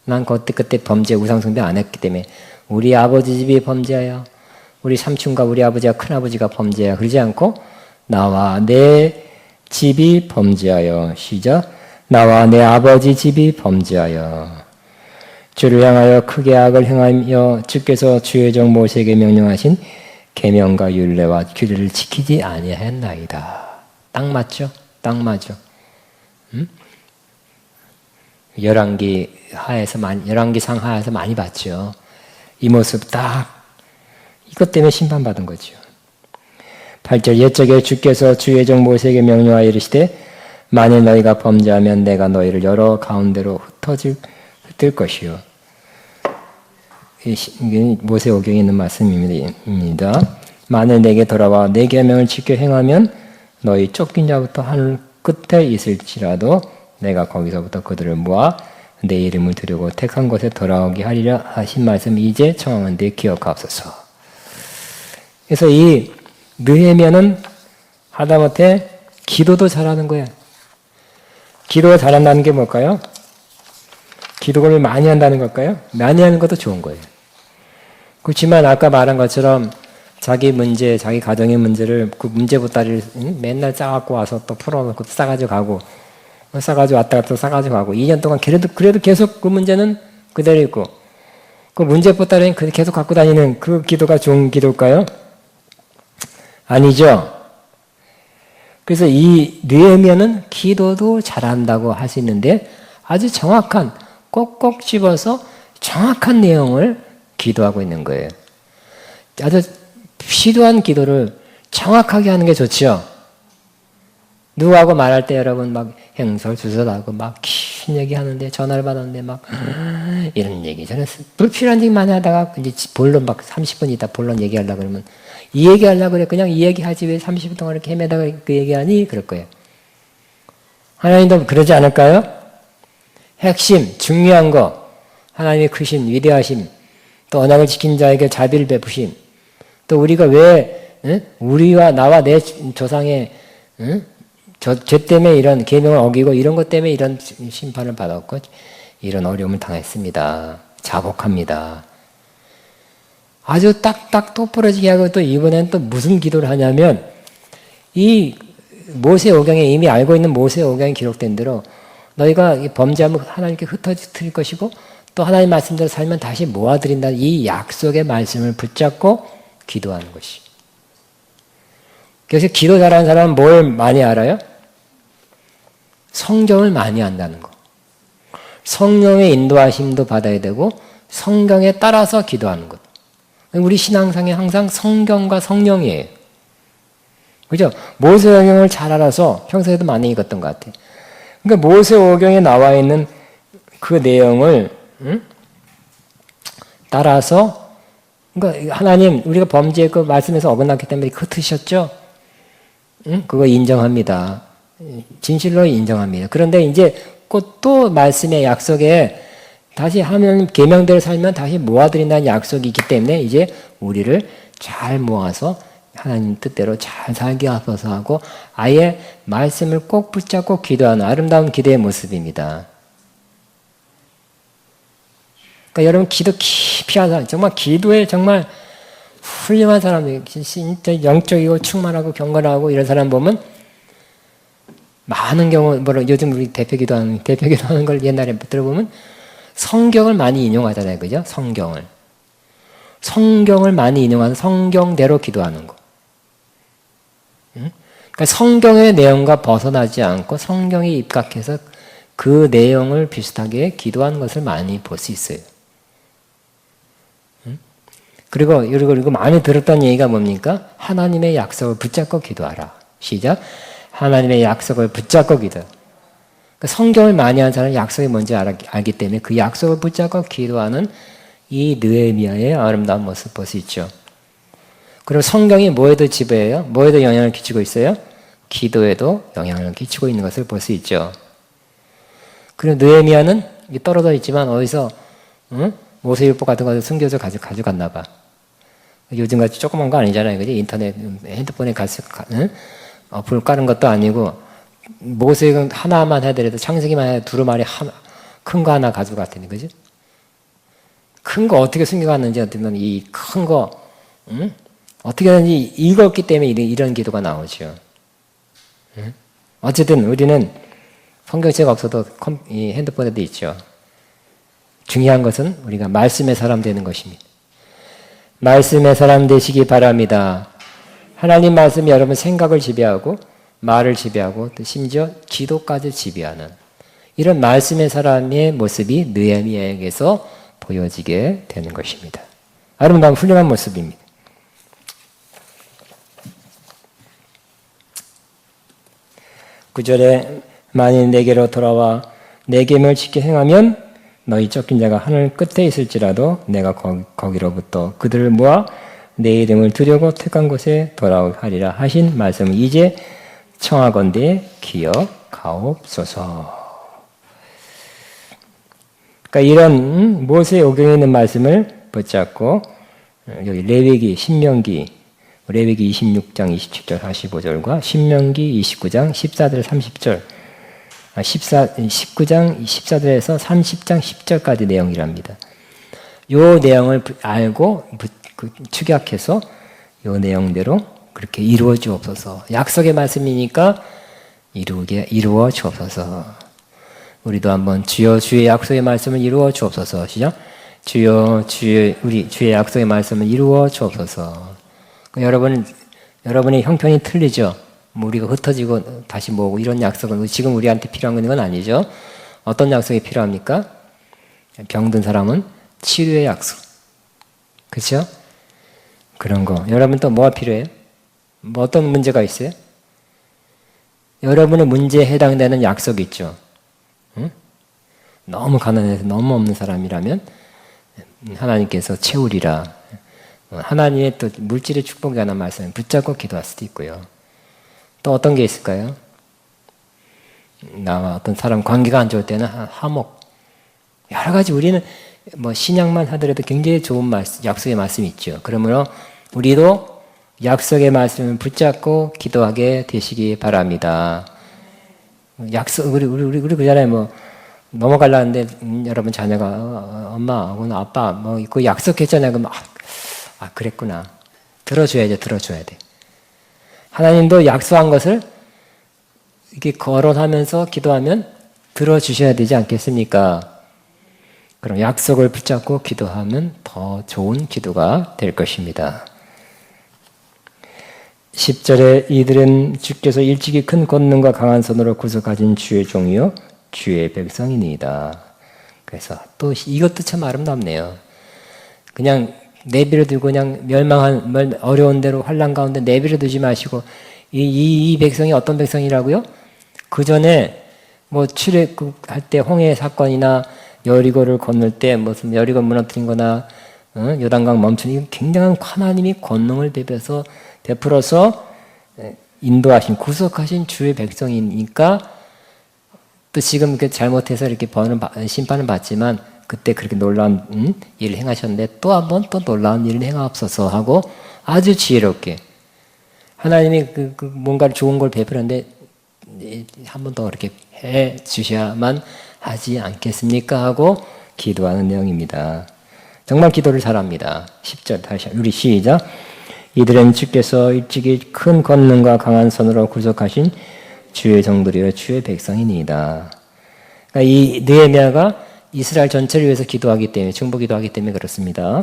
난 그때 범죄, 우상숭배 안 했기 때문에 우리 아버지 집이 범죄하여, 우리 삼촌과 우리 아버지와 큰아버지가 범죄하여, 그러지 않고 나와 내 집이 범죄하여. 시작. 나와 내 아버지 집이 범죄하여. 주를 향하여 크게 악을 행하며 주께서 주의 종 모세에게 명령하신 계명과 율례와 규례를 지키지 아니하였나이다. 딱 맞죠? 딱 맞죠? 열왕기상 하에서 많이 봤죠. 이 모습 딱 이것 때문에 심판받은 거죠. 8절 옛적에 주께서 주의 종 모세에게 명령하여 이르시되 만일 너희가 범죄하면 내가 너희를 여러 가운데로 흩을 것이요. 모세오경에 있는 말씀입니다. 만일 내게 돌아와 내 계명을 지켜 행하면 너희 쫓긴 자부터 하늘 끝에 있을지라도 내가 거기서부터 그들을 모아 내 이름을 드리고 택한 곳에 돌아오게 하리라 하신 말씀 이제 청하는데 기억하옵소서. 그래서 이 느헤미야는 하다못해 기도도 잘하는 거야. 기도가 잘한다는 게 뭘까요? 기도를 많이 한다는 걸까요? 많이 하는 것도 좋은 거예요. 그렇지만 아까 말한 것처럼 자기 문제, 자기 가정의 문제를 그 문제 보따리를 맨날 싸갖고 와서 또 풀어놓고 싸가지고 가고 싸가지고 왔다 갔다 싸가지고 가고 2년 동안 그래도 계속 그 문제는 그대로 있고 그 문제 보따리는 계속 갖고 다니는 그 기도가 좋은 기도일까요? 아니죠. 그래서 이 느헤미야는 기도도 잘한다고 할 수 있는데 아주 정확한 꼭꼭 집어서 정확한 내용을 기도하고 있는 거예요. 아주 필요한 기도를 정확하게 하는 게 좋죠. 누구하고 말할 때 여러분 막 행설수설하고 막 긴 얘기하는데 전화를 받았는데 막 이런 얘기 저는 불필요한 얘기 많이 하다가 이제 본론 막 30분 있다 본론 얘기하려고 그러면 이 얘기하려고 그래 그냥 이 얘기하지 왜 30분 동안 이렇게 헤매다가 그 얘기하니 그럴 거예요. 하나님도 그러지 않을까요? 핵심 중요한 거 하나님의 크신 위대하심 또 언약을 지킨 자에게 자비를 베푸심 또 우리가 왜 우리와 나와 내 조상의 죄 때문에 이런 계명을 어기고 이런 것 때문에 이런 심판을 받았고 이런 어려움을 당했습니다. 자복합니다. 아주 딱딱 똑부러지게 하고 또 이번엔 또 무슨 기도를 하냐면 이 모세오경에 이미 알고 있는 모세오경에 기록된 대로 너희가 범죄하면 하나님께 흩어질 것이고 또 하나님 말씀대로 살면 다시 모아드린다. 이 약속의 말씀을 붙잡고 기도하는 것이. 그래서 기도 잘하는 사람은 뭘 많이 알아요? 성경을 많이 안다는 거. 성령의 인도하심도 받아야 되고 성경에 따라서 기도하는 것. 우리 신앙상에 항상 성경과 성령이에요. 그죠? 모세오경을 잘 알아서 평소에도 많이 읽었던 것 같아요. 그러니까 모세오경에 나와 있는 그 내용을 따라서 그러니까 하나님 우리가 범죄의 그 말씀에서 어긋났기 때문에 흩으셨죠? 그거 인정합니다. 진실로 인정합니다. 그런데 이제 또 말씀의 약속에 다시 하나님 계명대로 살면 다시 모아드린다는 약속이 있기 때문에 이제 우리를 잘 모아서 하나님 뜻대로 잘 살게 하소서 하고 아예 말씀을 꼭 붙잡고 기도하는 아름다운 기도의 모습입니다. 그러니까 여러분 기도 깊이 하는 사람, 정말 기도에 정말 훌륭한 사람들, 진짜 영적이고 충만하고 경건하고 이런 사람 보면 많은 경우, 요즘 우리 대표 기도하는 걸 옛날에 들어보면 성경을 많이 인용하잖아요. 그죠? 성경을 많이 인용하는 성경대로 기도하는 거. 그러니까 성경의 내용과 벗어나지 않고 성경에 입각해서 그 내용을 비슷하게 기도하는 것을 많이 볼 수 있어요. 그리고 많이 들었던 얘기가 뭡니까? 하나님의 약속을 붙잡고 기도하라. 시작. 하나님의 약속을 붙잡고 기도. 그러니까 성경을 많이 하는 사람은 약속이 뭔지 알기 때문에 그 약속을 붙잡고 기도하는 이 느헤미야의 아름다운 모습 볼 수 있죠. 그리고 성경이 뭐에도 지배해요? 뭐에도 영향을 끼치고 있어요? 기도에도 영향을 끼치고 있는 것을 볼 수 있죠. 그리고 느헤미야는 떨어져 있지만 어디서 모세율법 같은 것을 숨겨서 가져갔나 봐. 요즘같이 조그만 거 아니잖아요. 그지? 인터넷, 핸드폰에 불 까는 것도 아니고 모세율 하나만 하더라도 창세기만 해도 두루마리 큰 거 하나 가져갈 텐데. 그지? 큰 거 어떻게 숨겨갔는지 어쩌면 이 큰 거 어떻게든지 읽었기 때문에 이런 기도가 나오죠. 어쨌든 우리는 성경책 없어도 이 핸드폰에도 있죠. 중요한 것은 우리가 말씀의 사람 되는 것입니다. 말씀의 사람 되시기 바랍니다. 하나님 말씀이 여러분 생각을 지배하고 말을 지배하고 또 심지어 기도까지 지배하는 이런 말씀의 사람의 모습이 느헤미야에게서 보여지게 되는 것입니다. 아름다운 훌륭한 모습입니다. 구절에 만일 내게로 돌아와 내 계명을 지켜 행하면 너희 쫓긴 자가 하늘 끝에 있을지라도 내가 거기로부터 그들을 모아 내 이름을 두려고 택한 곳에 돌아오리라 하신 말씀을 이제 청하건대 기억하옵소서. 그러니까 이런 모세오경에 있는 말씀을 붙잡고 여기 레위기, 신명기, 레위기 26장 27절 45절과 신명기 29장 14절 30절 19장 14절에서 30장 10절까지 내용이랍니다. 이 내용을 알고 축약해서 이 내용대로 그렇게 이루어 주옵소서. 약속의 말씀이니까 이루어 주옵소서. 우리도 한번 주여 주의 약속의 말씀을 이루어 주옵소서. 시작. 주여 우리 주의 약속의 말씀을 이루어 주옵소서. 여러분의 형편이 틀리죠. 우리가 흩어지고 다시 모으고 이런 약속은 지금 우리한테 필요한 건 아니죠. 어떤 약속이 필요합니까? 병든 사람은 치료의 약속. 그렇죠? 그런 거. 여러분 또 뭐가 필요해요? 뭐 어떤 문제가 있어요? 여러분의 문제에 해당되는 약속이 있죠. 응? 너무 가난해서 너무 없는 사람이라면 하나님께서 채우리라. 하나님의 또 물질의 축복이 하나 말씀을 붙잡고 기도할 수도 있고요. 또 어떤 게 있을까요? 나와 어떤 사람 관계가 안 좋을 때는 화목. 여러 가지 우리는 뭐 신약만 하더라도 굉장히 좋은 말씀, 약속의 말씀이 있죠. 그러므로 우리도 약속의 말씀을 붙잡고 기도하게 되시기 바랍니다. 약속, 우리 그잖아요. 뭐, 넘어가려는데, 여러분 자녀가, 엄마, 오늘 아빠, 뭐, 그 약속했잖아요. 그럼, 그랬구나. 들어줘야 돼. 하나님도 약속한 것을 이렇게 거론하면서 기도하면 들어주셔야 되지 않겠습니까? 그럼 약속을 붙잡고 기도하면 더 좋은 기도가 될 것입니다. 10절에 이들은 주께서 일찍이 큰 권능과 강한 손으로 구속하신 주의 종이요 주의 백성이니이다. 그래서 또 이것도 참 아름답네요. 그냥 내버려 두고 그냥 멸망한 어려운 대로 환난 가운데 내버려 두지 마시고 이 백성이 어떤 백성이라고요? 그 전에 뭐 출애굽할 때 홍해 사건이나 여리고를 건널 때 무슨 여리고 무너뜨린 거나 요단강 멈추는 굉장한 하나님이 권능을 베풀어서 인도하신 구속하신 주의 백성이니까 또 지금 이렇게 잘못해서 이렇게 심판을 받지만 그때 그렇게 놀라운 일을 행하셨는데 또 한 번 또 놀라운 일을 행하옵소서 하고 아주 지혜롭게 하나님이 뭔가를 좋은 걸 베풀었는데 한 번 더 이렇게 해 주셔야만 하지 않겠습니까? 하고 기도하는 내용입니다. 정말 기도를 잘합니다. 10절 다시 우리 시작. 이들은 주께서 일찍이 큰 권능과 강한 손으로 구속하신 주의 종들이여 주의 백성이니이다. 그러니까 이 느헤미야가 이스라엘 전체를 위해서 기도하기 때문에 중보 기도하기 때문에 그렇습니다.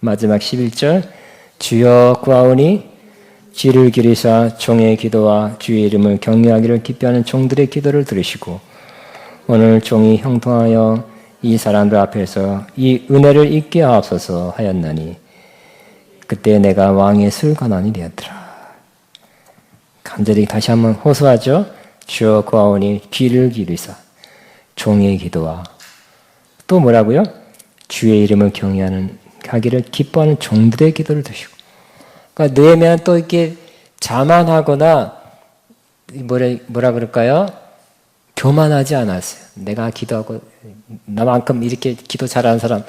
마지막 11절 주여 구하오니 귀를 기리사 종의 기도와 주의 이름을 경외하기를 기뻐하는 종들의 기도를 들으시고 오늘 종이 형통하여 이 사람들 앞에서 이 은혜를 잊게 하옵소서 하였나니 그때 내가 왕의 술관원이 되었더라. 간절히 다시 한번 호소하죠. 주여 구하오니 귀를 기리사 종의 기도와 또 뭐라고요? 주의 이름을 경외하기를 기뻐하는 종들의 기도를 드시고 그러니까 느헤미야는 또 이렇게 자만하거나 뭐라 그럴까요? 교만하지 않았어요. 내가 기도하고 나만큼 이렇게 기도 잘하는 사람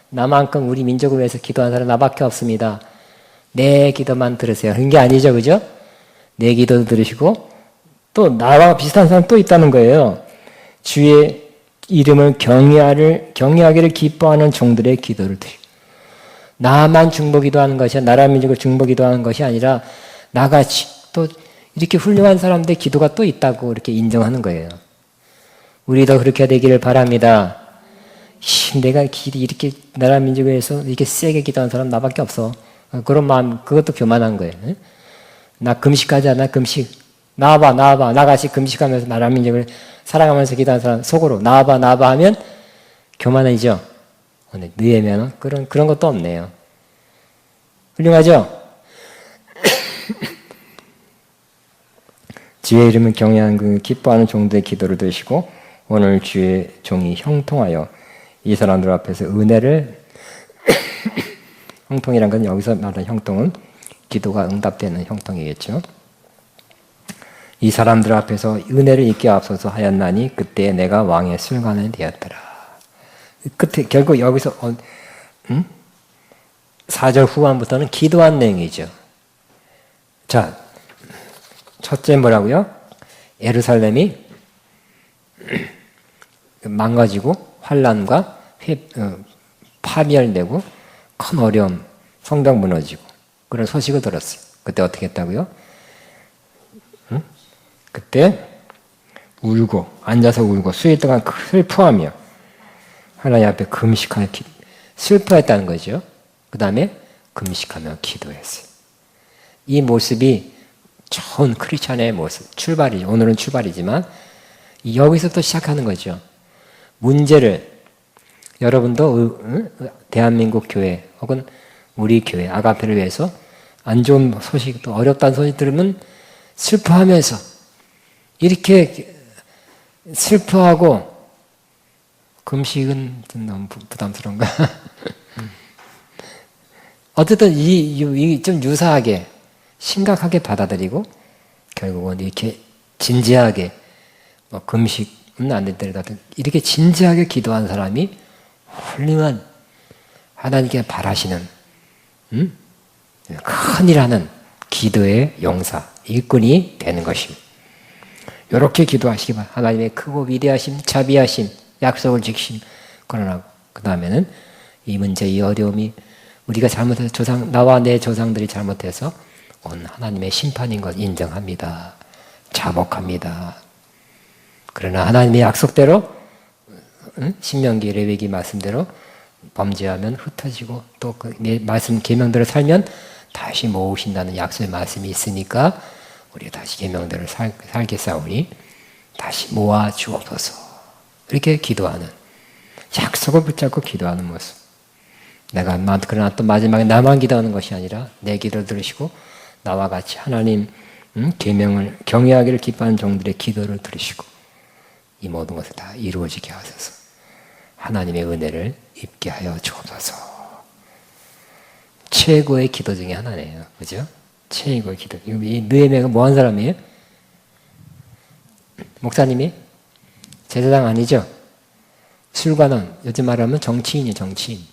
나만큼 우리 민족을 위해서 기도하는 사람 나밖에 없습니다. 내 기도만 들으세요. 그런 게 아니죠. 그죠? 내 기도도 들으시고 또 나와 비슷한 사람 또 있다는 거예요. 주의 이름을 경외하기를 기뻐하는 종들의 기도를 드리고 나만 중보 기도하는 것이 나라 민족을 중보 기도하는 것이 아니라 나같이 또 이렇게 훌륭한 사람들의 기도가 또 있다고 이렇게 인정하는 거예요. 우리도 그렇게 되기를 바랍니다. 내가 이렇게 나라 민족을 위해서 이렇게 세게 기도하는 사람 나밖에 없어. 그런 마음 그것도 교만한 거예요. 나 금식하자. 나 금식. 나와봐. 나같이 금식하면서 나라 민족을 사랑하면서 기도하는 사람 속으로 나와봐 하면 교만이죠. 느헤미야는 그런 것도 없네요. 훌륭하죠? 주의 이름을 경외하는 기뻐하는 종들의 기도를 들으시고 오늘 주의 종이 형통하여 이 사람들 앞에서 은혜를 형통이란 건 여기서 말하는 형통은 기도가 응답되는 형통이겠죠. 이 사람들 앞에서 은혜를 잊게 앞서서 하였나니 그때 내가 왕의 술관원이 되었더라. 끝에 결국 여기서 4절 후반부터는 기도한 내용이죠. 자, 첫째 뭐라고요? 예루살렘이 망가지고 환난과 파멸되고 큰 어려움, 성벽 무너지고 그런 소식을 들었어요. 그때 어떻게 했다고요? 그때 울고 앉아서 울고 수일 동안 슬퍼하며 하나님 앞에 금식하며 슬퍼했다는 거죠. 그 다음에 금식하며 기도했어요. 이 모습이 좋은 크리스찬의 모습, 출발이죠. 오늘은 출발이지만 여기서부터 시작하는 거죠. 문제를 여러분도 대한민국 교회 혹은 우리 교회 아가페를 위해서 안 좋은 소식 또 어렵다는 소식 들으면 슬퍼하면서 이렇게 슬퍼하고 금식은 좀 너무 부담스러운가? 어쨌든 이 좀 유사하게 심각하게 받아들이고 결국은 이렇게 진지하게 금식은 안 된다더라도 이렇게 진지하게 기도한 사람이 훌륭한 하나님께 바라시는 큰일 하는 기도의 용사, 일꾼이 되는 것입니다. 이렇게 기도하시기 바랍니다. 하나님의 크고 위대하심, 자비하심, 약속을 지키심. 그러나 그 다음에는 이 문제, 이 어려움이 우리가 잘못해서 나와 내 조상들이 잘못해서 온 하나님의 심판인 것 인정합니다. 자복합니다. 그러나 하나님의 약속대로 신명기 레위기 말씀대로 범죄하면 흩어지고 또 그 말씀 계명대로 살면 다시 모으신다는 약속의 말씀이 있으니까 우리가 다시 계명대로 살겠사오니 다시 모아 주옵소서. 이렇게 기도하는, 약속을 붙잡고 기도하는 모습. 그러나 또 마지막에 나만 기도하는 것이 아니라 내 기도를 들으시고 나와 같이 하나님 계명을 경외하기를 기뻐하는 종들의 기도를 들으시고 이 모든 것을 다 이루어지게 하소서. 하나님의 은혜를 입게 하여 주옵소서. 최고의 기도 중에 하나네요. 그죠? 최고의 기도. 이 느헤미야가 뭐한 사람이에요? 목사님이? 제사장 아니죠? 술관원, 요즘 말하면 정치인이에요. 정치인.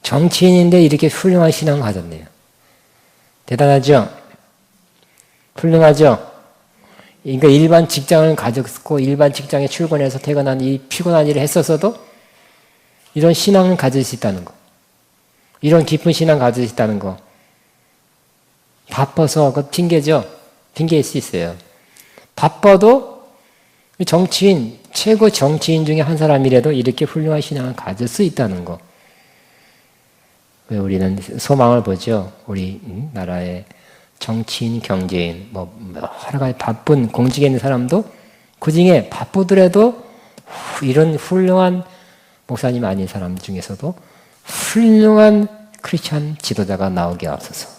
정치인인데 이렇게 훌륭한 신앙을 가졌네요. 대단하죠? 훌륭하죠? 그러니까 일반 직장을 가졌고 일반 직장에 출근해서 퇴근한 이 피곤한 일을 했었어도 이런 신앙을 가질 수 있다는 거. 이런 깊은 신앙을 가질 수 있다는 거. 바빠서 그 핑계죠. 핑계일 수 있어요. 바빠도 정치인, 최고 정치인 중에 한 사람이라도 이렇게 훌륭한 신앙을 가질 수 있다는 거. 왜 우리는 소망을 보죠. 우리 나라의 정치인, 경제인, 여러 가지 바쁜 공직에 있는 사람도 그 중에 바쁘더라도 이런 훌륭한 목사님 아닌 사람 중에서도 훌륭한 크리스찬 지도자가 나오게 하소서.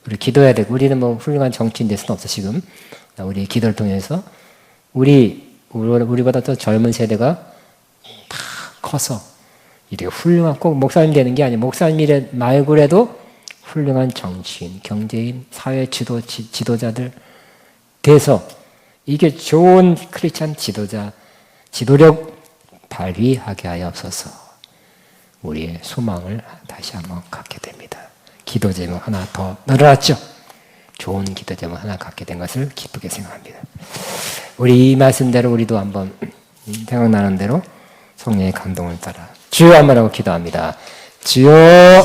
우리 기도해야 되고, 우리는 훌륭한 정치인 될 수는 없어, 지금. 우리 기도를 통해서 우리보다 더 젊은 세대가 다 커서 이렇게 훌륭한, 꼭 목사님 되는 게 아니에요. 목사님 말고라도 훌륭한 정치인, 경제인, 사회 지도자들 돼서 이게 좋은 크리스찬 지도자, 지도력 발휘하게 하옵소서. 우리의 소망을 다시 한번 갖게 됩니다. 기도 제목 하나 더 늘어났죠? 좋은 기도 제목 하나 갖게 된 것을 기쁘게 생각합니다. 우리 이 말씀대로 우리도 한번 생각나는 대로 성령의 감동을 따라 주여 한번 하고 기도합니다. 주여